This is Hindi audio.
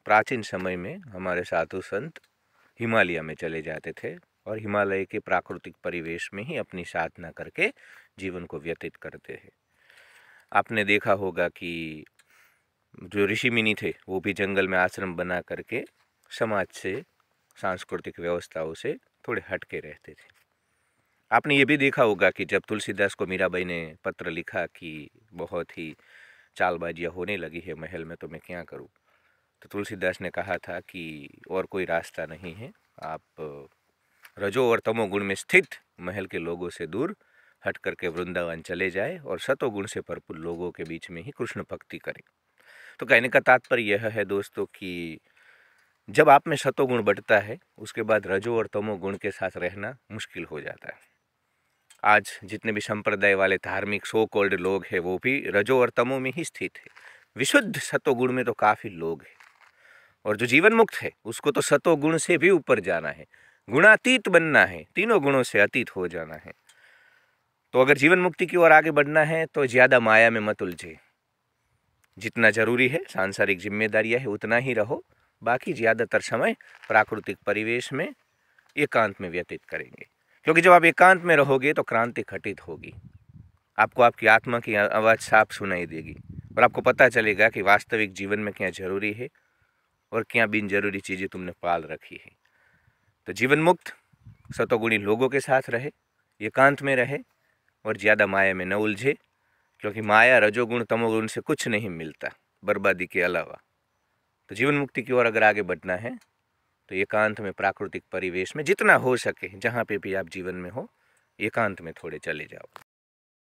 प्राचीन समय में हमारे साधु संत हिमालय में चले जाते थे और हिमालय के प्राकृतिक परिवेश में ही अपनी साधना करके जीवन को व्यतीत करते हैं। आपने देखा होगा कि जो ऋषि मुनि थे वो भी जंगल में आश्रम बना करके समाज से, सांस्कृतिक व्यवस्थाओं से थोड़े हटके रहते थे। आपने ये भी देखा होगा कि जब तुलसीदास को मीराबाई ने पत्र लिखा कि बहुत ही चालबाजियाँ होने लगी है महल में, तो मैं क्या करूं, तो तुलसीदास ने कहा था कि और कोई रास्ता नहीं है, आप रजो और तमोगुण में स्थित महल के लोगों से दूर हट करके वृंदावन चले जाए और सतोगुण से भरपूर लोगों के बीच में ही कृष्ण भक्ति करें। तो कहने का तात्पर्य यह है दोस्तों कि जब आप में सतोगुण बढ़ता है उसके बाद रजो और तमोगुण के साथ रहना मुश्किल हो जाता है। आज जितने भी संप्रदाय वाले धार्मिक सो कॉल्ड लोग हैं वो भी रजो और तमो में ही स्थित है। विशुद्ध सतोगुण में तो काफी लोग हैं, और जो जीवन मुक्त है उसको तो सतोगुण से भी ऊपर जाना है, गुणातीत बनना है, तीनों गुणों से अतीत हो जाना है। तो अगर जीवन मुक्ति की ओर आगे बढ़ना है तो ज्यादा माया में मत उलझे। जितना जरूरी है सांसारिक जिम्मेदारियां है उतना ही रहो, बाकी ज्यादातर समय प्राकृतिक परिवेश में एकांत में व्यतीत करेंगे। क्योंकि जब आप एकांत में रहोगे तो क्रांति घटित होगी, आपको आपकी आत्मा की आवाज़ साफ सुनाई देगी और आपको पता चलेगा कि वास्तविक जीवन में क्या जरूरी है और क्या बिन जरूरी चीज़ें तुमने पाल रखी है। तो जीवन मुक्त सतोगुणी लोगों के साथ रहे, एकांत में रहे और ज़्यादा माया में न उलझे, क्योंकि माया रजोगुण तमोगुण से कुछ नहीं मिलता बर्बादी के अलावा। तो जीवन मुक्ति की ओर अगर आगे बढ़ना है तो एकांत में प्राकृतिक परिवेश में जितना हो सके, जहाँ पे भी आप जीवन में हो, एकांत में थोड़े चले जाओ।